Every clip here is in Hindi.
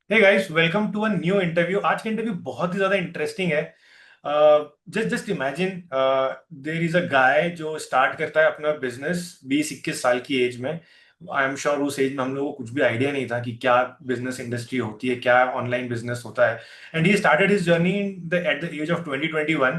Hey guys, welcome to a new interview. आज का इंटरव्यू बहुत ही ज्यादा इंटरेस्टिंग है। Just just imagine, there is a guy जो स्टार्ट करता है अपना बिजनेस 20-21 साल की एज में। आई एम श्योर उस एज में हम लोगों को कुछ भी आइडिया नहीं था कि क्या बिजनेस इंडस्ट्री होती है, क्या ऑनलाइन बिजनेस होता है। And he started his journey at the age of 2021,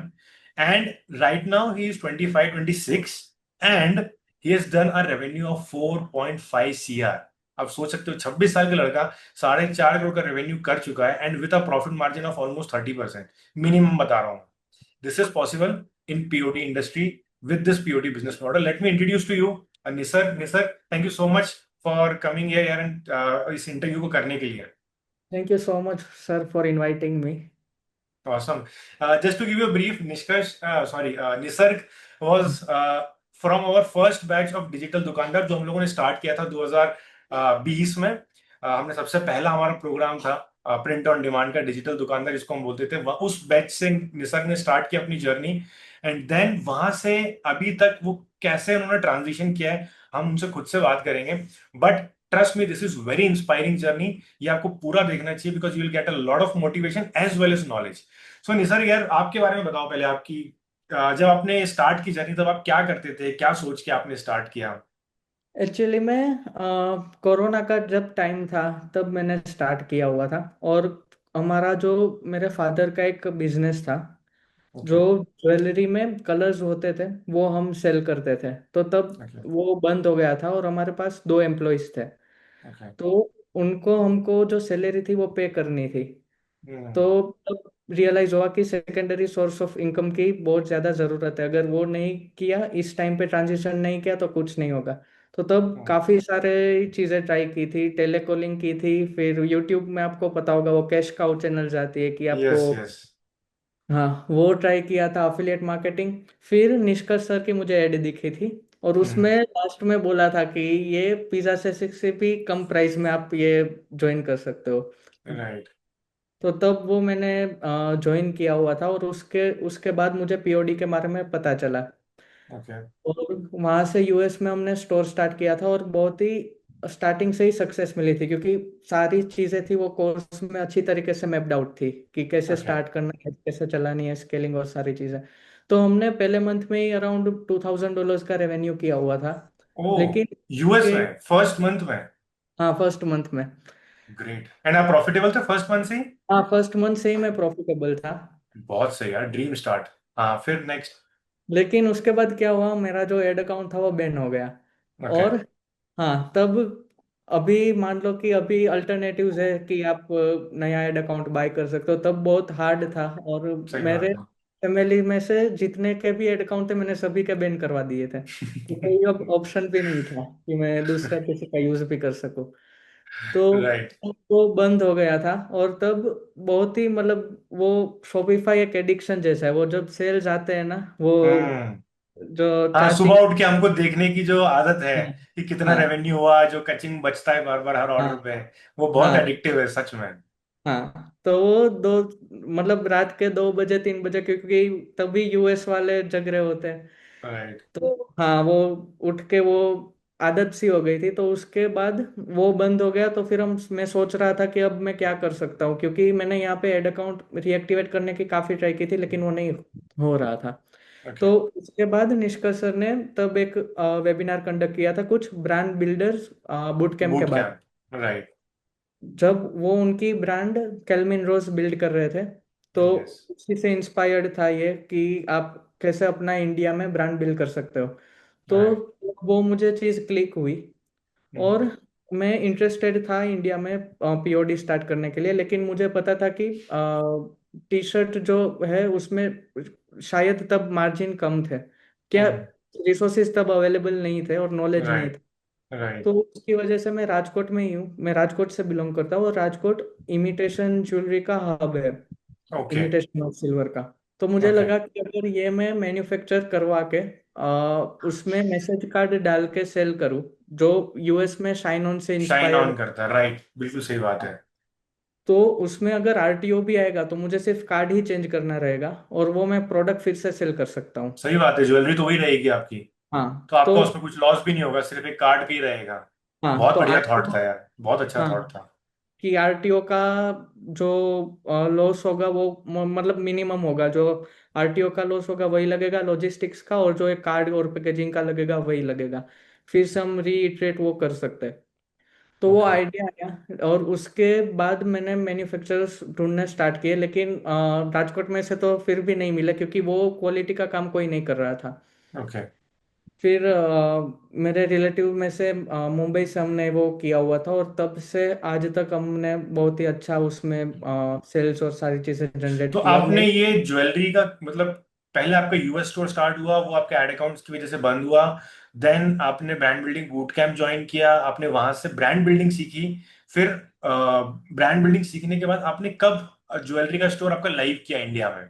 and right now he is 25-26, and he has done a revenue of 4.5 CR। आप सोच सकते हो, 26 साल का लड़का 4.5 करोड़ का रेवेन्यू कर चुका है, and with a profit margin of almost 30%। Minimum बता रहा हूँ। This is possible in POT industry with this POT business model. Let me introduce to you Nisar. Nisar, thank you so much for coming here यार, एंड इस इंटरव्यू को करने के लिए। Thank you so much, sir, for inviting me. Awesome. Just to give you a brief, Nisarg was from our first batch of digital दुकानदार जो हम लोगों ने स्टार्ट किया था 2020 में। हमने सबसे पहला हमारा प्रोग्राम था प्रिंट ऑन डिमांड का डिजिटल दुकानदार जिसको हम बोलते थे। उस बैच से निसर्ग ने स्टार्ट किया अपनी जर्नी, एंड देन वहां से अभी तक वो कैसे उन्होंने ट्रांजिशन किया है हम उनसे खुद से बात करेंगे। But trust me, this is very inspiring journey. ये आपको पूरा देखना चाहिए because you will get a lot of motivation as well as knowledge. So Nisarg यार, आपके बारे में बताओ पहले। आपकी जब आपने स्टार्ट की जर्नी तब आप क्या करते थे, क्या सोच के आपने स्टार्ट किया? एक्चुअली मैं कोरोना का जब टाइम था तब मैंने स्टार्ट किया हुआ था। और हमारा जो मेरे फादर का एक बिजनेस था, जो ओके। ज्वेलरी में कलर्स होते थे वो हम सेल करते थे। तो तब ओके। वो बंद हो गया था और हमारे पास दो एम्प्लॉयज थे। ओके। तो उनको हमको जो सैलरी थी वो पे करनी थी। तो हम्म। तब रियलाइज हुआ कि सेकेंडरी सोर्स ऑफ इनकम की बहुत ज़्यादा ज़रूरत है। अगर वो नहीं किया, इस टाइम पे ट्रांजिशन नहीं किया तो कुछ नहीं होगा। तो तब काफ़ी सारे चीज़ें ट्राई की थी, टेलीकॉलिंग की थी, फिर यूट्यूब में आपको पता होगा वो कैश काउ चैनल जाती है कि आपको। Yes, yes. हाँ, वो ट्राई किया था, अफिलिएट मार्केटिंग। फिर निष्कर्ष सर की मुझे ऐड दिखी थी और उसमें लास्ट में बोला था कि ये पिज़्ज़ा से भी कम प्राइस में आप ये ज्वाइन कर सकते हो। राइट। तो तब वो मैंने ज्वाइन किया हुआ था और उसके उसके बाद मुझे पीओडी के बारे में पता चला। ओके। और वहाँ से यूएस में हमने स्टोर स्टार्ट किया था और बहुत ही स्टार्टिंग से ही सक्सेस मिली थी, क्योंकि सारी चीज़ें थी वो कोर्स में अच्छी तरीके से मैप्ड आउट थी कि कैसे ओके। स्टार्ट करना है, कैसे चलानी है, स्केलिंग और सारी चीज़ें। तो हमने पहले मंथ में ही अराउंड $2000 का रेवेन्यू किया हुआ था। ओ, लेकिन यूएस के में फर्स्ट मंथ में? हाँ, फर्स्ट मंथ में। ग्रेट। एंड आप प्रॉफिटेबल थे फर्स्ट मंथ से ही? हाँ, फर्स्ट मंथ से ही मैं प्रॉफिटेबल था। बहुत सही यार, ड्रीम स्टार्ट। हाँ, फिर नेक्स्ट? लेकिन उसके बाद क्या हुआ, मेरा जो एड अकाउंट था वो बैन हो गया। ओके। और हाँ, तब अभी मान लो कि अभी अल्टरनेटिव्स है कि आप नया एड अकाउंट बाय कर सकते हो। तब बहुत हार्ड था और सही मेरे बात है। फैमिली में से जितने के भी एड अकाउंट थे मैंने सभी के बैन करवा दिए थे, तो कोई अब ऑप्शन भी नहीं था कि मैं दूसरा किसी का यूज भी कर सकूं। तो राइट। वो बंद हो गया था। और तब बहुत ही मतलब वो शॉपिफाई एक एडिक्शन जैसा है, वो जब सेल्स आते हैं ना, वो हम्म। जो हाँ, चार्जिंग। सुबह उठ के हमको देखने की जो आदत है हाँ, कि कितना हाँ, रेवेन्यू हुआ, जो कचिंग बचता है बार बार हर ऑर्डर हाँ, पे, वो बहुत हाँ, एडिक्टिव है सच में। हाँ। तो वो दो मतलब रात के 2 बजे 3 बजे, क्योंकि तभी यूएस वाले जग रहे होते हैं। राइट। तो हाँ, वो उठ के वो आदत सी हो गई थी। तो उसके बाद वो बंद हो गया। तो फिर हम मैं सोच रहा था कि अब मैं क्या कर सकता हूँ, क्योंकि मैंने यहाँ पे एड अकाउंट रीएक्टिवेट करने की काफ़ी ट्राई की थी लेकिन वो नहीं हो रहा था। ओके। तो उसके बाद निष्कर्ष सर ने तब एक वेबिनार कंडक्ट किया था कुछ ब्रांड बिल्डर्स बूट कैम्प के बूट बाद, कैंप। राइट। जब वो उनकी ब्रांड केल्विन रोज बिल्ड कर रहे थे। तो यस। उसी से इंस्पायर्ड था ये कि आप कैसे अपना इंडिया में ब्रांड बिल्ड कर सकते हो। तो राइट। वो मुझे चीज़ क्लिक हुई और मैं इंटरेस्टेड था इंडिया में पीओडी स्टार्ट करने के लिए। लेकिन मुझे पता था कि टी शर्ट जो है उसमें शायद तब मार्जिन कम थे, क्या रिसोर्सेज तब अवेलेबल नहीं थे और नॉलेज नहीं राइट। था। तो राइट। उसकी वजह से मैं राजकोट में ही हूँ, मैं राजकोट से बिलोंग करता हूँ और राजकोट इमिटेशन ज्वेलरी का हब है, ओके। इमिटेशन ऑफ सिल्वर का। तो मुझे ओके। लगा कि अगर ये मैं मैन्युफैक्चर करवा के उसमें मैसेज कार्ड डाल के सेल करूँ, जो यूएस में शाइन ऑन से शाइन इंस्पायर्ड। ऑन करता है, राइट, बिल्कुल सही बात है। तो उसमें अगर आरटीओ भी आएगा तो मुझे सिर्फ कार्ड ही चेंज करना रहेगा और वो मैं प्रोडक्ट फिर से सेल कर सकता हूँ। सही बात है, ज्वेलरी तो वही रहेगी आपकी। हाँ तो आपका तो उसमें कुछ लॉस भी नहीं होगा, सिर्फ एक कार्ड का ही रहेगा। हाँ बहुत तो बढ़िया थॉट आरटीओ। था यार, बहुत अच्छा हाँ, थॉट था। कि आरटीओ का जो लॉस होगा वो मतलब मिनिमम होगा, जो आरटीओ का लॉस होगा वही लगेगा लॉजिस्टिक्स का, और जो एक कार्ड और पैकेजिंग का लगेगा वही लगेगा। फिर से हम रीइटरेट वो कर सकते हैं। तो वो ओके। आइडिया आया, और उसके बाद मैंने मैन्युफैक्चरर्स ढूंढने स्टार्ट किए, लेकिन राजकोट में से तो फिर भी नहीं मिला, क्योंकि वो क्वालिटी का काम कोई नहीं कर रहा था। ओके। फिर मेरे रिलेटिव में से मुंबई से हमने वो किया हुआ था, और तब से आज तक हमने बहुत ही अच्छा उसमें सेल्स और सारी चीजें तो जनरेट किया। आपने ये ज्वेलरी का मतलब, पहले आपका यूएस स्टोर स्टार्ट हुआ, वो आपके एड अकाउंट्स की वजह से बंद हुआ। देन आपने brand building boot camp join किया, आपने वहां से ब्रांड बिल्डिंग सीखी। फिर ब्रांड बिल्डिंग सीखने के बाद आपने कब ज्वेलरी का स्टोर आपका लाइव किया इंडिया में?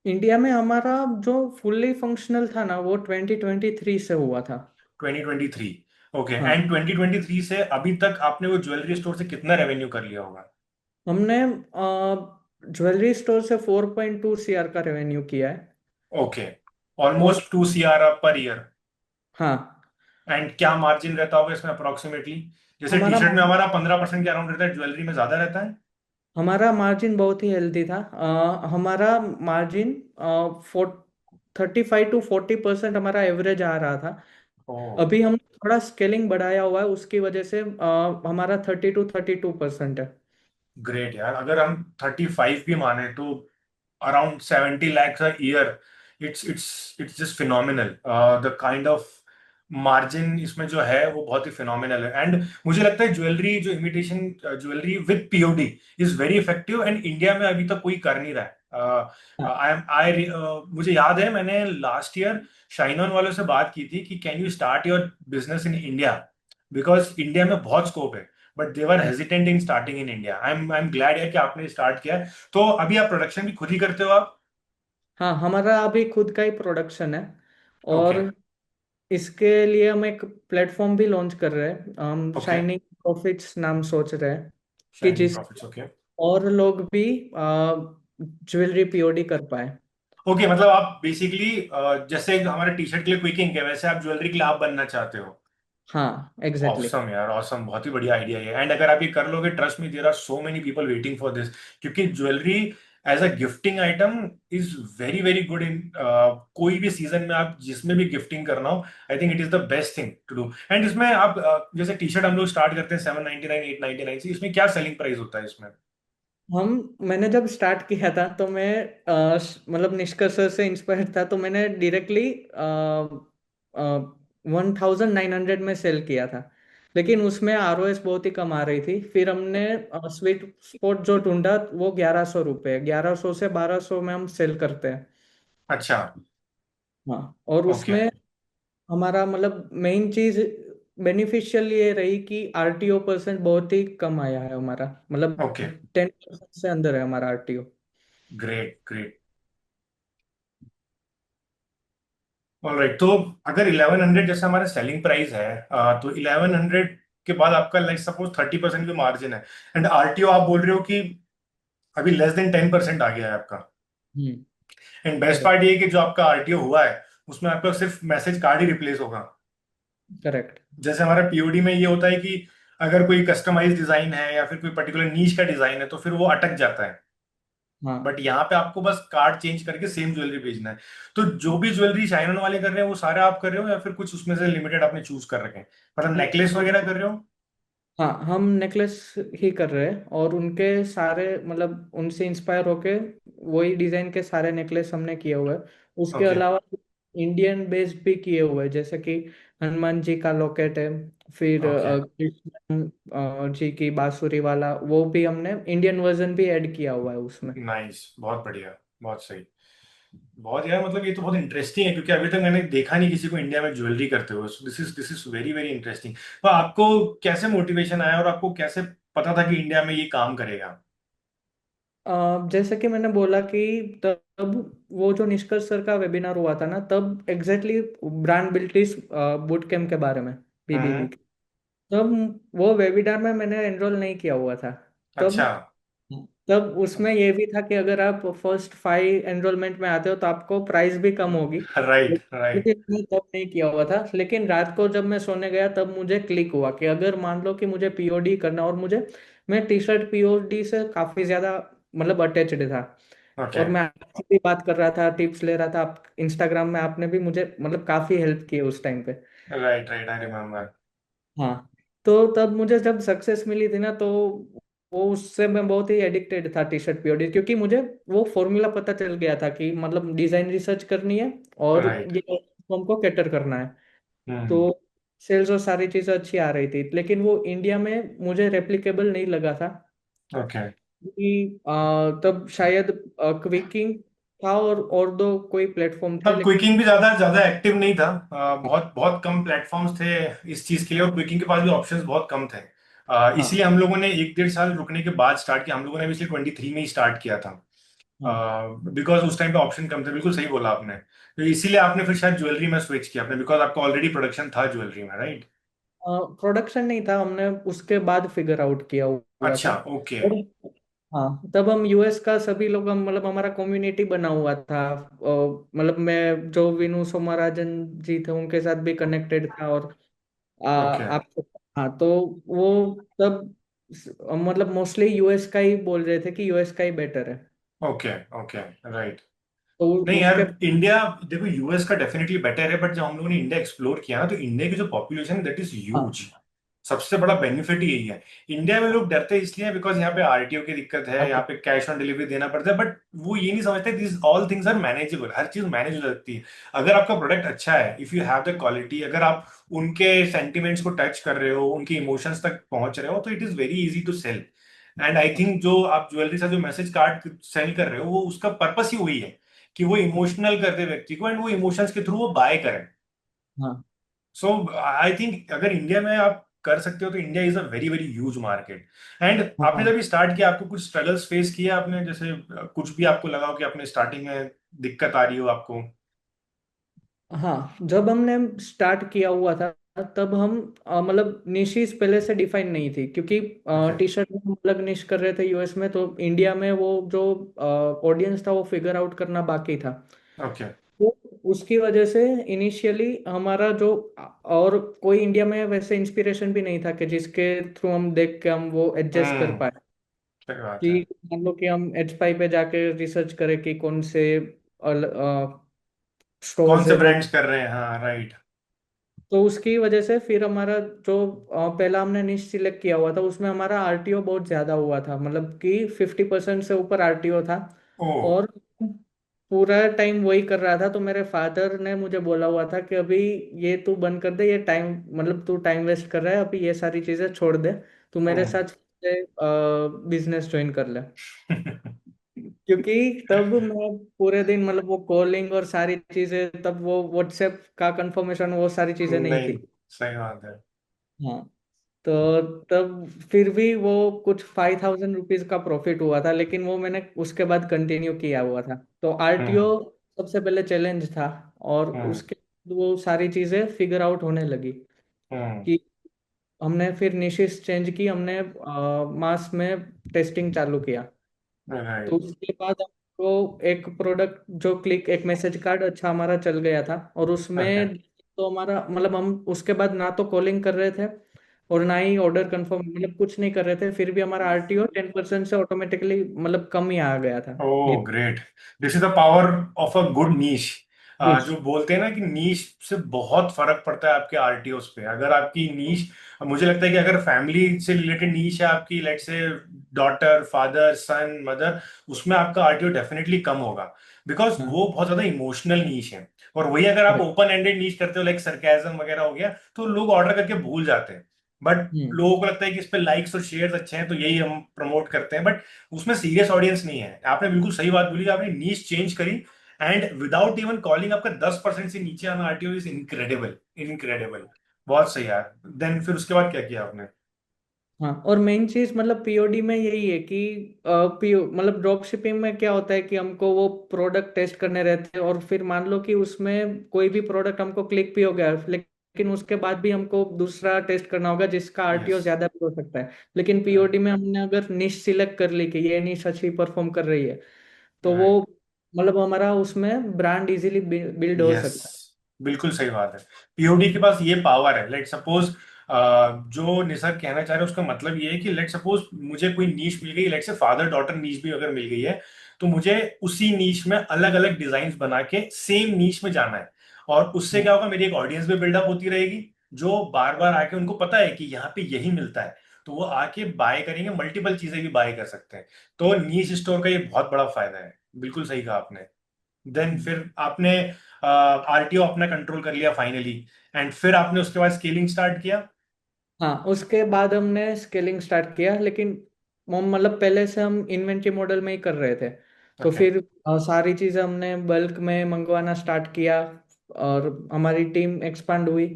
इंडिया में हमारा जो फुल्ली फंक्शनल था ना, वो 2023 से हुआ था। 2023। ओके। हाँ, एंड 2023 से अभी तक आपने वो ज्वेलरी स्टोर से कितना रेवेन्यू कर लिया होगा? हमने ज्वेलरी स्टोर से 4.2 CR का रेवेन्यू किया है। ओके। और ऑलमोस्ट 2 CR पर ईयर। हाँ, एंड क्या मार्जिन रहता होगा इसमें अप्रोक्सीमेटली? जैसे टी हमारा शर्ट में हमारा 15% के अराउंड रहता है, ज्वेलरी में ज्यादा रहता है। हमारा मार्जिन बहुत ही हेल्दी था। हमारा मार्जिन 35 to 40% हमारा एवरेज आ रहा था। ओ, अभी हम थोड़ा स्केलिंग बढ़ाया हुआ है, उसकी वजह से हमारा 30 to 32% है। ग्रेट यार। अगर हम 35 भी माने तो around 70 lakhs a year. It's just phenomenal. The kind of margin इसमें जो है वो बहुत ही फिनोमिनल है। एंड मुझे लगता है ज्वेलरी, जो imitation jewellery with POD is very effective, and India में अभी तक कोई कर नहीं रहा है। आई एम आई मुझे याद है मैंने लास्ट ईयर शाइन ऑन वालों से बात की थी कि can you start your business in India, because India में बहुत स्कोप है। But they were hesitant in starting in India. I am glad है कि आपने स्टार्ट किया है। तो अभी आप प्रोडक्शन भी खुद ही करते हो आप? हाँ, हमारा अभी खुद का ही प्रोडक्शन है। ओके। और इसके लिए हम एक प्लेटफॉर्म भी लॉन्च कर रहे हैं, हम ओके। शाइनिंग प्रॉफिट्स नाम सोच रहे हैं, कि शाइनिंग जिस प्रॉफिट्स। ओके। और लोग भी ज्वेलरी पीओडी कर पाए। ओके, मतलब आप बेसिकली जैसे हमारे टी शर्ट के लिए क्विक इंक है, वैसे आप ज्वेलरी के लिए आप बनना चाहते हो। हाँ, एग्जैक्टली। ऑसम यार, ऑसम, बहुत ही बढ़िया आइडिया है। एंड अगर आप ये कर लोगे, trust me, there are so many people waiting for this. क्योंकि jewellery as a gifting item is very very good in कोई भी सीजन में आप जिसमें भी गिफ्टिंग करना हो। I think it is the best thing to do. And इसमें आप जैसे टी शर्ट हम लोग स्टार्ट करते हैं 799 899 से, इसमें क्या सेलिंग प्राइस होता है इसमें? मैंने जब स्टार्ट किया था तो मैं मतलब निष्कर्ष सर से इंस्पायर्ड था, तो मैंने डायरेक्टली 1900 में सेल किया था। लेकिन उसमें आरओएस बहुत ही कम आ रही थी। फिर हमने स्वीट स्पॉट जो ढूंढा, वो 1100 रुपये, 1100 से 1200 में हम सेल करते हैं। अच्छा। हाँ, और ओके। उसमें हमारा मतलब मेन चीज बेनिफिशियल ये रही कि आरटीओ परसेंट बहुत ही कम आया है हमारा, मतलब ओके। 10% से अंदर है हमारा आरटीओ। Great great. ऑलराइट। तो अगर 1100 जैसे हमारा सेलिंग प्राइस है, तो 1100 के बाद आपका लाइक सपोज 30% भी मार्जिन है, एंड आरटीओ आप बोल रहे हो कि अभी लेस देन 10% आ गया है आपका। Hmm. And best correct. Part ये है कि जो आपका आरटीओ हुआ है उसमें आपका सिर्फ मैसेज कार्ड ही रिप्लेस होगा। करेक्ट। जैसे हमारा पीओडी में ये होता है कि अगर कोई कस्टमाइज डिजाइन है या फिर कोई पर्टिकुलर नीच का डिजाइन है तो फिर वो अटक जाता है। हाँ, बट यहाँ पे आपको बस कार्ड चेंज करके सेम ज्वेलरी भेजना है। तो जो भी ज्वेलरी शाइनन वाले कर रहे हैं वो सारे आप कर रहे हो, या फिर कुछ उसमें से लिमिटेड आपने चूज कर रखे हैं? मतलब नहीं, नेकलेस वगैरह कर रहे हो? हाँ, हम नेकलेस ही कर रहे हैं, और उनके सारे मतलब उनसे इंस्पायर होके वही डिजाइन के सारे नेकलेस हमने किए हुए हैं। उसके ओके। अलावा इंडियन बेस्ड भी किए हुए हैं, जैसे कि हनुमान जी का लॉकेट है। फिर ओके। कृष्ण जी की बांसुरी वाला, वो भी हमने इंडियन वर्जन भी ऐड किया हुआ है उसमें। नाइस, बहुत बढ़िया, बहुत सही। बहुत यार, मतलब ये तो बहुत इंटरेस्टिंग है, क्योंकि अभी तक मैंने देखा नहीं किसी को इंडिया में ज्वेलरी करते हुए। This is very very interesting. तो आपको कैसे मोटिवेशन आया और आपको कैसे पता था कि इंडिया में ये काम करेगा? जैसे कि मैंने बोला कि तब वो जो निष्कर्ष सर का वेबिनार हुआ था ना, तब एग्जैक्टली ब्रांड बिल्टिस बूट कैम्प के बारे में, बीबीबी। हम्म। तब वो वेबिनार में मैंने एनरोल नहीं किया हुआ था। तब अच्छा। तब उसमें ये भी था कि अगर आप फर्स्ट 5 एनरोलमेंट में आते हो तो आपको प्राइस भी कम होगी। Right right. लेकिन मैं तब नहीं किया हुआ था, लेकिन रात को जब मैं सोने गया तब मुझे क्लिक हुआ कि अगर मान लो कि मुझे पीओडी करना, और मुझे, मैं टी शर्ट पीओडी से काफी ज्यादा मतलब अटैच्ड था। ओके। और मैं आपसे भी बात कर रहा था, टिप्स ले रहा था, आप इंस्टाग्राम में आपने भी मुझे मतलब काफी हेल्प की उस टाइम पे। Right right, I remember. हाँ। तो तब मुझे जब सक्सेस मिली थी ना, तो वो उससे मैं बहुत ही एडिक्टेड था टी शर्ट पीओडी, क्योंकि मुझे वो फॉर्मूला पता चल गया था कि मतलब डिजाइन रिसर्च करनी है और राइट। ये हमको कैटर करना है। हम्म। तो सेल्स और सारी चीजें अच्छी आ रही थी, लेकिन वो इंडिया में मुझे रेप्लिकेबल नहीं लगा था। ओके। क्योंकि तब शायद क्विकिंग था और दो कोई प्लेटफॉर्म थे, तब लेकिन क्विकिंग भी ज्यादा ज्यादा एक्टिव नहीं था। बहुत बहुत कम प्लेटफॉर्म्स थे इस चीज के लिए, और क्विकिंग के पास भी ऑप्शंस बहुत कम थे। हाँ इसलिए हम लोगों ने 1-1.5 साल रुकने के बाद स्टार्ट किया। हम लोगों ने भी इसलिए 23 में ही स्टार्ट किया था, हाँ। बिकॉज उस टाइम पे ऑप्शन कम थे। बिल्कुल सही बोला आपने। तो इसीलिए आपने फिर शायद ज्वेलरी में स्विच किया आपने, बिकॉज आपका ऑलरेडी प्रोडक्शन था ज्वेलरी में, राइट? प्रोडक्शन नहीं था, हमने उसके बाद फिगर आउट किया हुआ था। अच्छा, ओके। और हाँ, तब हम यूएस का सभी लोग, हम मतलब हमारा कम्युनिटी बना हुआ था। मतलब मैं जो विनु सोमराजन जी थे उनके साथ भी कनेक्टेड था, और ओके आप, हाँ, तो वो तब मतलब मोस्टली यूएस का ही बोल रहे थे कि यूएस का ही बेटर है। Okay okay, right. तो नहीं यार, उसके, इंडिया, देखो यूएस का डेफिनेटली बेटर है, बट जब हम लोगों ने इंडिया एक्सप्लोर किया ना, तो इंडिया की जो पॉपुलेशन है दैट इज ह्यूज। हाँ सबसे बड़ा बेनिफिट यही है। इंडिया में लोग डरते इसलिए हैं बिकॉज यहाँ पे आरटीओ की दिक्कत है, यहाँ पे कैश ऑन डिलीवरी देना पड़ता है, बट वो ये नहीं समझते this all things are manageable. हर चीज मैनेज हो सकती है अगर आपका प्रोडक्ट अच्छा है, if you have the quality. अगर आप उनके सेंटिमेंट्स को टच कर रहे हो, उनके इमोशंस तक पहुंच रहे हो, तो it is very easy to sell. And I think जो आप ज्वेलरी से जो मैसेज कार्ड सेल कर रहे हो, वो उसका पर्पस ही वही है कि वो इमोशनल कर दे व्यक्ति को, एंड वो इमोशंस के थ्रू वो बाय करें। हाँ सो आई थिंक अगर इंडिया में आप कर सकते हो, तो India is a very very huge market. And आपने हाँ जब स्टार्ट किया, आपको कुछ स्ट्रगल्स फेस किया आपने, जैसे कुछ भी आपको लगा हो कि आपने स्टार्टिंग में दिक्कत आ रही हो आपको? हाँ, जब हमने स्टार्ट किया हुआ था तब हम मतलब निशीज पहले से डिफाइन नहीं थी, क्योंकि ओके टी शर्ट में हम अलग निश कर रहे थे यूएस में, तो इंडिया में वो जो ऑडियंस था वो फिगर आउट करना बाकी था। ओके। तो उसकी वजह से इनिशियली हमारा जो, और कोई इंडिया में वैसे इंस्पिरेशन भी नहीं था कि जिसके थ्रू हम देख के हम वो एडजस्ट कर हम्म। पाए। सही बात है। कि मान लो कि हम एच पाई पे जाके रिसर्च करें कि कौन से कौन स्टोर्स से है वो। ब्रांड्स कर रहे हैं, हाँ राइट। तो उसकी वजह से फिर हमारा जो पहला हमने निश सिलेक्ट किया हुआ था उसमें हमारा आरटीओ बहुत ज्यादा हुआ था, मतलब कि 50% से ऊपर आरटीओ था। ओ। और पूरा टाइम वही कर रहा था, तो मेरे फादर ने मुझे बोला हुआ था कि अभी ये तू बंद कर दे, ये टाइम मतलब तू टाइम वेस्ट कर रहा है, अभी ये सारी चीजें छोड़ दे, तू मेरे हम्म। साथ बिजनेस ज्वाइन कर ले। क्योंकि तब मैं पूरे दिन मतलब वो कॉलिंग और सारी चीजें, तब वो व्हाट्सएप का कंफर्मेशन वो सारी चीजें नहीं नहीं, थी। सही बात है। हाँ। तो तब फिर भी वो कुछ 5,000 रुपीज का प्रॉफिट हुआ था, लेकिन वो मैंने उसके बाद कंटिन्यू किया हुआ था। तो आरटीओ हम्म। सबसे पहले चैलेंज था, और हम्म। उसके बाद वो सारी चीजें फिगर आउट होने लगी हम्म। कि हमने फिर निशिस चेंज की, हमने मास में टेस्टिंग चालू किया। तो राइट। उसके बाद हमको एक प्रोडक्ट जो क्लिक एक मैसेज कार्ड अच्छा हमारा चल गया था, और ओके। उसमें तो हमारा मतलब हम उसके बाद ना तो कॉलिंग कर रहे थे और ना ही ऑर्डर कंफर्म, मतलब कुछ नहीं कर रहे थे, फिर भी हमारा आरटीओ 10% से ऑटोमेटिकली मतलब कम ही आ गया था। Oh great. This is the power of a good niche. Yes. जो बोलते हैं ना कि नीश से बहुत फर्क पड़ता है आपके आरटीओस पे। अगर आपकी नीश, मुझे लगता है कि अगर फैमिली से रिलेटेड नीश है आपकी, लेट से डॉटर, फादर, सन, मदर, उसमें आपका आरटीओ डेफिनेटली कम होगा, बिकॉज हाँ। वो बहुत ज्यादा इमोशनल नीश है। और वही अगर आप Correct. ओपन एंडेड नीश करते हो, लाइक सरकाजम वगैरह हो गया, तो लोग ऑर्डर करके भूल जाते हैं। बट हम्म। लोगों को लगता है कि इस पे लाइक्स और शेयर्स अच्छे हैं, तो यही हम प्रमोट करते हैं, बट उसमें सीरियस ऑडियंस नहीं है। आपने बिल्कुल सही बात बोली, आपने नीश चेंज करी, एंड विदाउट इवन कॉलिंग आपका 10% से नीचे आना आरटीओ इज इनक्रेडिबल। इनक्रेडिबल। बहुत सही यार। देन फिर उसके बाद क्या किया आपने? हाँ, और मेन चीज मतलब पीओडी में यही है कि पीओ मतलब ड्रॉप शिपिंग में क्या होता है कि हमको वो प्रोडक्ट टेस्ट करने रहते हैं, और फिर मान लो कि उसमें कोई भी प्रोडक्ट हमको क्लिक भी हो गया, लेकिन उसके बाद भी हमको दूसरा टेस्ट करना होगा जिसका यस। आरटीओ ज्यादा भी हो सकता है। लेकिन पीओडी राइट। में हमने अगर निश सिलेक्ट कर ली कि ये निश अच्छी परफॉर्म कर रही है, तो वो राइट। मतलब हमारा उसमें ब्रांड इजीली बिल्ड हो यस, सकता है। बिल्कुल सही बात है। पीओडी के पास ये पावर है। लेट सपोज जो निसर्ग कहना चाह रहे हैं उसका मतलब ये है कि लेट सपोज मुझे कोई नीश मिल गई, लेट से फादर डॉटर नीश भी अगर मिल गई है, तो मुझे उसी नीश में अलग अलग डिजाइन बना के सेम नीश में जाना है। और उससे हाँ क्या होगा, मेरी एक ऑडियंस भी बिल्डअप होती रहेगी, जो बार बार आके उनको पता है कि यहाँ पे यही मिलता है, तो वो आके बाय करेंगे, मल्टीपल चीजें भी बाय कर सकते हैं। तो नीश स्टोर का ये बहुत बड़ा फायदा है। बिल्कुल सही कहा आपने। देन फिर आपने आरटीओ अपना कंट्रोल कर लिया फाइनली, एंड फिर आपने उसके बाद स्केलिंग स्टार्ट किया। हाँ, उसके बाद हमने स्केलिंग स्टार्ट किया, लेकिन मतलब पहले से हम इन्वेंट्री मॉडल में ही कर रहे थे। तो ओके। फिर सारी चीज़ें हमने बल्क में मंगवाना स्टार्ट किया, और हमारी टीम एक्सपांड हुई।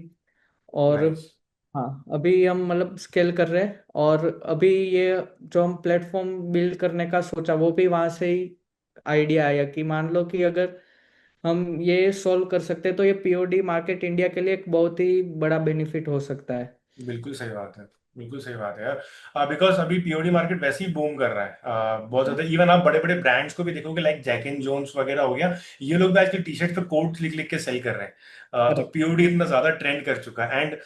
और नाइस। हाँ, अभी हम मतलब स्केल कर रहे हैं। और अभी ये जो हम प्लेटफॉर्म बिल्ड करने का सोचा, वो भी वहाँ से ही आइडिया आया कि मान लो कि अगर हम ये सॉल्व कर सकते हैं तो ये पीओडी मार्केट इंडिया के लिए एक बहुत ही बड़ा बेनिफिट हो सकता है। बिल्कुल सही बात है। बिल्कुल सही बात है यार, बिकॉज अभी पीओडी मार्केट वैसे ही बूम कर रहा है बहुत ज्यादा। इवन आप बड़े बड़े ब्रांड्स को भी देखोगे, लाइक जैक एंड जोन्स वगैरह हो गया, ये लोग भी आजकल टी शर्ट पे कोड्स लिख लिख के सेल कर रहे हैं। तो करेक्ट। पीओडी इतना ज्यादा ट्रेंड कर चुका है, and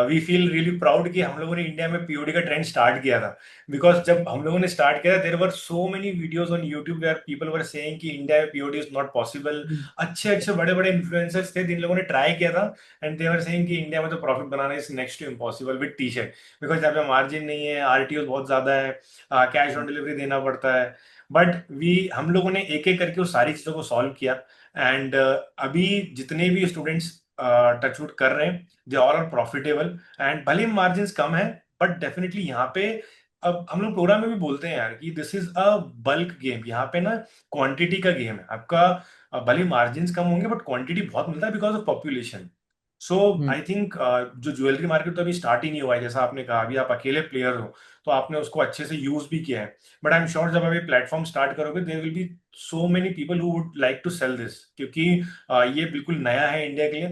we feel really proud कि हम लोगों ने इंडिया में पीओडी का ट्रेंड स्टार्ट किया था। बिकॉज जब हम लोगों ने स्टार्ट किया, there were so many videos on YouTube where people were saying कि इंडिया में पीओडी इज नॉट पॉसिबल। अच्छे अच्छे बड़े बड़े इन्फ्लुएंसर्स थे जिन लोगों ने ट्राई किया था, एंड दे वर सेइंग कि इंडिया में तो प्रॉफिट बनाना is next to impossible with T shirt, because यहाँ पे मार्जिन नहीं है, आरटीओ बहुत ज्यादा है, कैश ऑन डिलीवरी देना पड़ता है। बट वी हम लोगों ने एक एक करके उस सारी चीजों को सॉल्व किया, एंड अभी जितने भी स्टूडेंट्स टचवुड कर रहे हैं, they all are profitable. And भले मार्जिन कम है, बट डेफिनेटली यहाँ पे अब हम लोग प्रोग्राम में भी बोलते हैं यार कि this is a bulk game. यहाँ पे ना क्वांटिटी का गेम है आपका। भले मार्जिन कम होंगे, बट क्वांटिटी बहुत मिलता है because of population. So hmm. I think जो ज्वेलरी मार्केट तो अभी स्टार्ट ही नहीं हुआ है, जैसा आपने कहा अभी आप अकेले प्लेयर हो, तो आपने उसको अच्छे से यूज भी किया है। बट आई एम श्योर जब आप ये प्लेटफॉर्म स्टार्ट करोगे, there will be so many people who would like to sell this, क्योंकि ये बिल्कुल नया है इंडिया के लिए।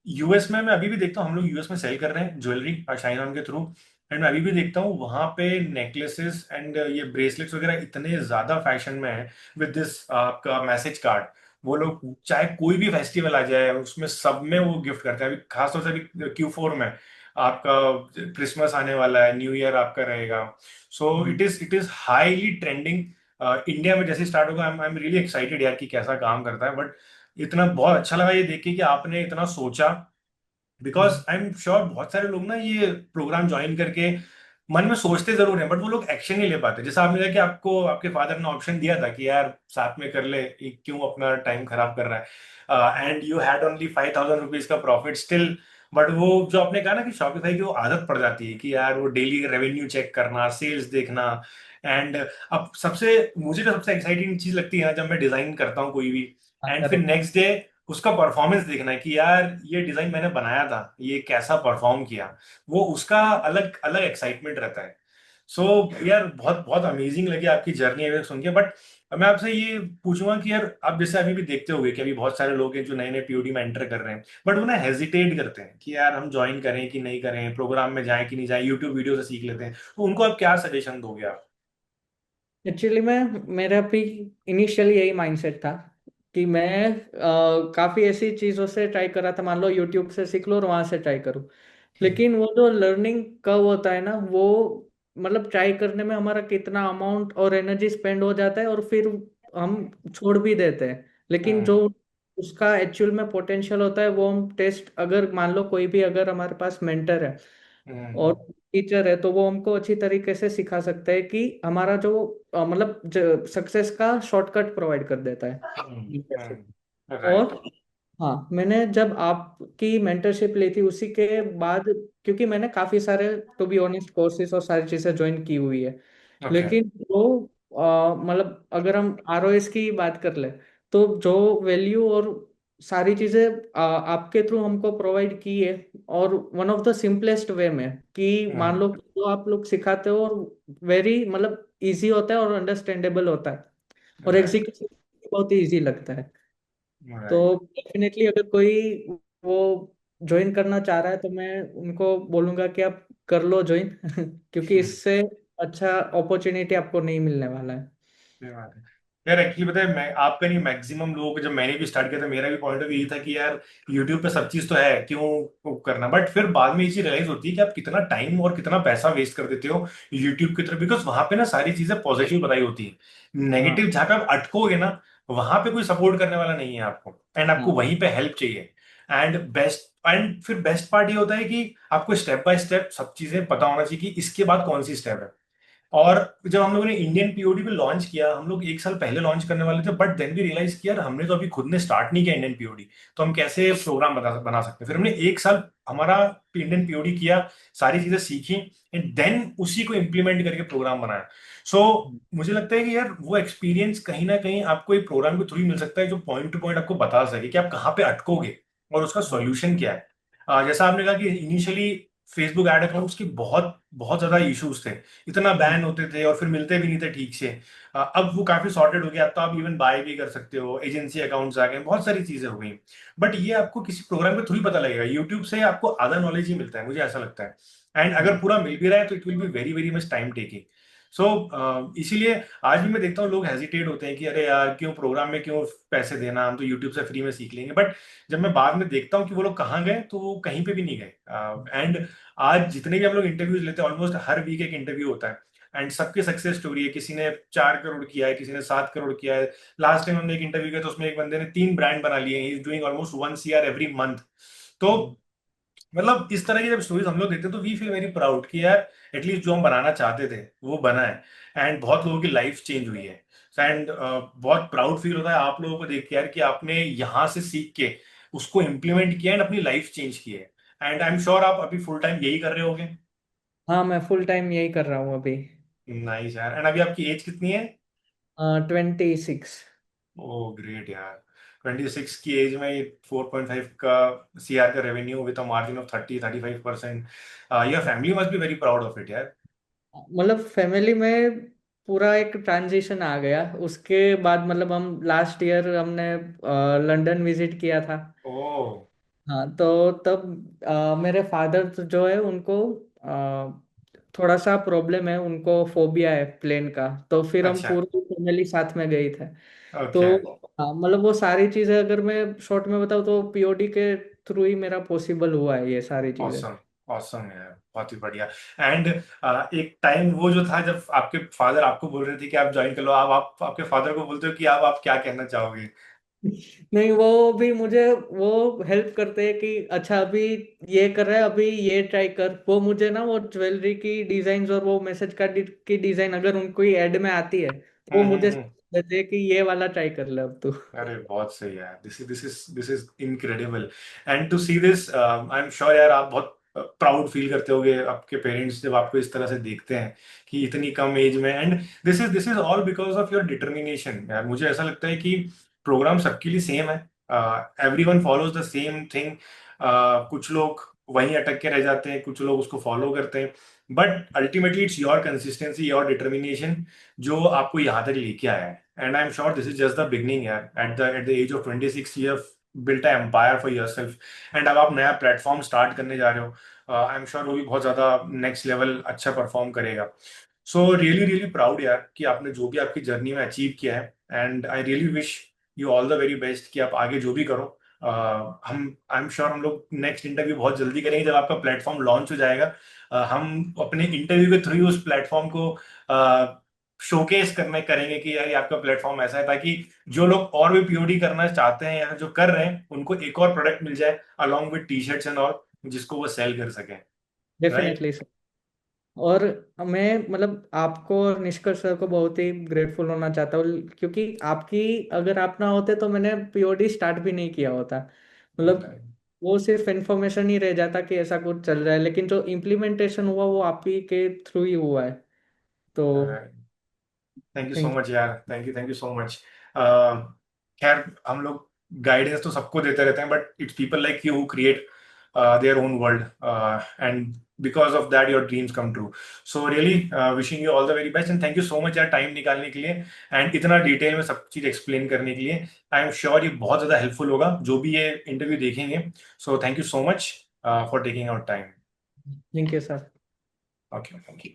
यूएस में मैं अभी भी देखता हूँ, हम लोग यूएस में सेल कर रहे हैं ज्वेलरी शाइन ऑन के थ्रू, एंड मैं अभी भी देखता हूँ वहां पे नेकलेसेस एंड ये ब्रेसलेट्स वगैरह इतने ज्यादा फैशन में है विद दिस आपका मैसेज कार्ड। वो लोग चाहे कोई भी फेस्टिवल आ जाए, उसमें सब में वो गिफ्ट करते हैं। अभी खासतौर से अभी Q4 में आपका क्रिसमस आने वाला है, न्यू ईयर आपका रहेगा। So hmm. It is highly trending. India में जैसे स्टार्ट होगा, आई एम रियली एक्साइटेड यार कि कैसा काम करता है। बट इतना बहुत अच्छा लगा ये देख के कि आपने इतना सोचा, because hmm. I am sure बहुत सारे लोग ना ये प्रोग्राम ज्वाइन करके मन में सोचते जरूर हैं, बट वो लोग एक्शन नहीं ले पाते। जैसा आपने कहा कि आपको आपके फादर ने ऑप्शन दिया था कि यार साथ में कर ले, ये क्यों अपना टाइम खराब कर रहा है, and you had only 5,000 rupees का प्रॉफिट स्टिल। बट वो जो आपने कहा ना कि शॉपिफाई की वो आदत पड़ जाती है कि यार वो डेली रेवेन्यू चेक करना, सेल्स देखना। एंड अब सबसे मुझे जो सबसे एक्साइटिंग चीज लगती है ना, जब मैं डिजाइन करता हूँ कोई भी, हाँ, एंड फिर करेक्ट। नेक्स्ट डे उसका परफॉर्मेंस देखना है कि यार ये डिजाइन मैंने बनाया था, ये कैसा परफॉर्म किया, वो उसका अलग अलग एक्साइटमेंट रहता है। सो यार बहुत बहुत अमेजिंग लगी आपकी जर्नी अभी सुन के। बट मैं आपसे ये पूछूंगा कि यार आप जैसे अभी भी देखते होगे कि अभी बहुत सारे लोग हैं जो नए नए पीओडी में एंटर कर रहे हैं, बट वो ना हेजिटेट करते हैं कि यार हम ज्वाइन करें कि नहीं करें, प्रोग्राम में जाएं कि नहीं जाएं, यूट्यूब वीडियो से सीख लेते हैं, तो उनको आप क्या सजेशन दोगे आप? एक्चुअली मैं मेरा भी इनिशियली यही माइंडसेट था कि मैं काफ़ी ऐसी चीज़ों से ट्राई कर रहा था, मान लो यूट्यूब से सीख लो और वहाँ से ट्राई करूँ। लेकिन वो जो लर्निंग कर्व होता है ना, वो मतलब ट्राई करने में हमारा कितना अमाउंट और एनर्जी स्पेंड हो जाता है, और फिर हम छोड़ भी देते हैं। लेकिन जो हम्म। उसका एक्चुअल में पोटेंशियल होता है, वो हम टेस्ट, अगर मान लो कोई भी अगर हमारे पास मेंटर है और हम्म। टीचर है, तो वो हमको अच्छी तरीके से सिखा सकते हैं कि हमारा जो मतलब सक्सेस का शॉर्टकट प्रोवाइड कर देता है। राइट। और हाँ, मैंने जब आपकी मेंटरशिप ली थी उसी के बाद, क्योंकि मैंने काफ़ी सारे टू बी ऑनेस्ट कोर्सेज और सारी चीज़ें ज्वाइन की हुई है, ओके। लेकिन वो मतलब अगर हम आरओएस की बात कर ले, तो जो वैल्यू और सारी चीज़ें आपके थ्रू हमको प्रोवाइड की है, और one of the simplest way में, कि मान लो कि जो आप लोग सिखाते हो और वेरी मतलब इजी होता है और अंडरस्टैंडेबल होता है, और राइट। एग्जीक्यूशन बहुत ही इजी लगता है। तो राइट। डेफिनेटली अगर कोई वो ज्वाइन करना चाह रहा है तो मैं उनको बोलूंगा कि आप कर लो ज्वाइन क्योंकि इससे अच्छा अपॉर्चुनिटी आपको नहीं मिलने वाला है। सही बात है यार। एक्चुअली पता है, मैं आपका नहीं, मैक्सिमम लोगों को, जब मैंने भी स्टार्ट किया था मेरा भी पॉइंट ऑफ व्यू यही था कि यार यूट्यूब पे सब चीज तो है, क्यों वो करना। बट फिर बाद में ये चीज रियलाइज होती है कि आप कितना टाइम और कितना पैसा वेस्ट कर देते हो यूट्यूब की तरफ, बिकॉज वहां पे ना सारी चीजें पॉजिटिव बताई होती है। हाँ नेगेटिव जहाँ पे आप अटकोगे ना, वहां पे कोई सपोर्ट करने वाला नहीं है आपको, एंड आपको हाँ वहीं पे हेल्प चाहिए। एंड फिर बेस्ट पार्ट ये होता है कि आपको स्टेप बाय स्टेप सब चीजें पता होना चाहिए कि इसके बाद कौन सी स्टेप है। और जब हम लोगों ने इंडियन पीओडी पे लॉन्च किया, हम लोग एक साल पहले लॉन्च करने वाले थे, बट देन भी रियलाइज किया यार हमने तो अभी खुद ने स्टार्ट नहीं किया इंडियन पीओडी, तो हम कैसे प्रोग्राम बना सकते हैं। फिर हमने एक साल हमारा इंडियन पीओडी किया, सारी चीजें सीखी, एंड देन उसी को इम्प्लीमेंट करके प्रोग्राम बनाया। सो मुझे लगता है कि यार वो एक्सपीरियंस कहीं ना कहीं आपको एक प्रोग्राम के थ्रू ही मिल सकता है, जो पॉइंट टू पॉइंट आपको बता सके कि आप कहाँ पे अटकोगे और उसका हाँ सॉल्यूशन क्या है। जैसा आपने कहा कि इनिशियली फेसबुक एड अकाउंट्स की बहुत बहुत ज्यादा इश्यूज थे, इतना बैन होते थे और फिर मिलते भी नहीं थे ठीक से। अब वो काफी सॉर्टेड हो गया, अब तो आप इवन बाय भी कर सकते हो, एजेंसी अकाउंट्स आ गए, बहुत सारी चीजें हो गई। बट ये आपको किसी प्रोग्राम के थ्रू ही पता लगेगा, यूट्यूब से आपको आधा नॉलेज ही मिलता है, मुझे ऐसा लगता है। एंड अगर हाँ पूरा मिल भी रहा है तो it will be very very much time taking. So इसीलिए आज भी मैं देखता हूँ लोग हेजिटेट होते हैं कि अरे यार क्यों प्रोग्राम में क्यों पैसे देना, हम तो यूट्यूब से फ्री में सीख लेंगे। बट जब मैं बाद में देखता हूँ कि वो लोग कहाँ गए, तो वो कहीं पे भी नहीं गए। एंड आज जितने भी हम लोग इंटरव्यूज लेते हैं, ऑलमोस्ट हर वीक एक इंटरव्यू होता है, एंड सबकी सक्सेस स्टोरी है। किसी ने 4 करोड़ किया है, किसी ने 7 करोड़ किया है। लास्ट टाइम हमने एक इंटरव्यू किया तो उसमें एक बंदे ने 3 ब्रांड बना लिए, he is doing almost 1 CR every month. तो मतलब इस तरह की जब स्टोरीज हम लोग देखते हैं तो वी फील वेरी प्राउड कि यार एटलीस्ट जो हम बनाना चाहते थे वो बना है, एंड बहुत लोगों की लाइफ चेंज हुई है। एंड बहुत प्राउड फील होता है आप लोगों को देख के यार कि आपने यहाँ से सीख के उसको इम्प्लीमेंट किया एंड अपनी लाइफ चेंज की है। एंड आई एम श्योर आप अभी फुल टाइम यही कर रहे होगे। हाँ मैं फुल टाइम यही कर रहा हूँ अभी। नाइस यार। एंड अभी आपकी एज कितनी है? 26। ओ ग्रेट यार। 26 की एज में 4.5 का CR का revenue with a margin of 30-35%, your family must be very proud of it यार। मतलब फैमिली में पूरा एक ट्रांजिशन आ गया उसके बाद। मतलब हम लास्ट ईयर हमने लंदन विजिट किया था। ओ हाँ तो तब मेरे फादर जो है उनको थोड़ा सा प्रॉब्लम है, उनको फोबिया है प्लेन का। तो फिर हम अच्छा। पूरी फैमिली साथ में गई थे। तो ओके। हाँ मतलब वो सारी चीजें अगर मैं शॉर्ट में बताऊँ तो पीओडी के थ्रू ही मेरा पॉसिबल हुआ है ये सारी चीजें। ऑसम। ऑसम है, बहुत ही बढ़िया। एंड एक टाइम वो जो था जब आपके फादर आपको बोल रहे थे कि आप ज्वाइन कर लो, आप आपके फादर को बोलते हो कि आप क्या कहना चाहोगे? नहीं वो भी मुझे वो हेल्प करते हैं कि अच्छा अभी ये कर रहा है, अभी ये ट्राई कर। वो मुझे ना वो ज्वेलरी की डिजाइन और वो मैसेज कार्ड की डिजाइन अगर उनको एड में आती है तो वो मुझे हम्म। देते हैं कि ये वाला ट्राई कर ले अब तू। अरे बहुत सही यार, this is incredible. And to see this, I am sure यार आप बहुत प्राउड फील करते होगे आपके पेरेंट्स जब आपको इस तरह से देखते हैं कि इतनी कम एज में। And this is all because of your determination यार। मुझे ऐसा लगता है कि प्रोग्राम सबके लिए सेम है, everyone follows the same thing. कुछ लोग वहीं अटक के रह जाते हैं, कुछ लोग उसको फॉलो करते हैं, but ultimately it's your consistency, your determination जो आपको यहाँ तक लेके आया है। And I'm sure this is just the beginning यार। At the age of 26 you have built an empire for yourself, and अब आप नया प्लेटफॉर्म स्टार्ट करने जा रहे हो। आई एम श्योर वो भी बहुत ज्यादा नेक्स्ट लेवल अच्छा परफॉर्म करेगा। सो रियली रियली प्राउड यार कि आपने जो भी आपकी जर्नी में अचीव किया है, and I really wish you all the very best कि आप आगे जो भी करो। हम आई एम श्योर हम लोग नेक्स्ट इंटरव्यू बहुत जल्दी करेंगे जब आपका प्लेटफॉर्म लॉन्च हो जाएगा। हम अपने इंटरव्यू के थ्रू उस प्लेटफॉर्म को शोकेस करने करेंगे कि यार ये आपका प्लेटफॉर्म ऐसा है, ताकि जो लोग और भी पीओडी करना चाहते हैं या जो कर रहे हैं उनको एक और प्रोडक्ट मिल जाए along with T shirts and all, जिसको वो सेल कर सकें। राइट। Definitely sir. और मैं मतलब आपको और निष्कर्ष सर को बहुत ही ग्रेटफुल होना चाहता हूँ क्योंकि आपकी अगर आप ना होते तो मैंने पीओडी स्टार्ट भी नहीं किया होता। मतलब वो सिर्फ इंफॉर्मेशन ही रह जाता कि ऐसा कुछ चल रहा है, लेकिन जो इम्प्लीमेंटेशन हुआ वो आप ही के थ्रू ही हुआ है। तो thank you so thank much यार, थैंक यू सो मच। खैर हम लोग गाइडेंस तो सबको देते रहते हैं, but it's people like you who create their own world, and because of that your dreams come true. So really wishing you all the very best and thank you so much यार टाइम निकालने के लिए एंड इतना डिटेल में सब चीज एक्सप्लेन करने के लिए। आई एम श्योर ये बहुत ज्यादा हेल्पफुल होगा जो भी ये इंटरव्यू देखेंगे। So thank you so much for taking out time. Thank you sir. Okay, thank you.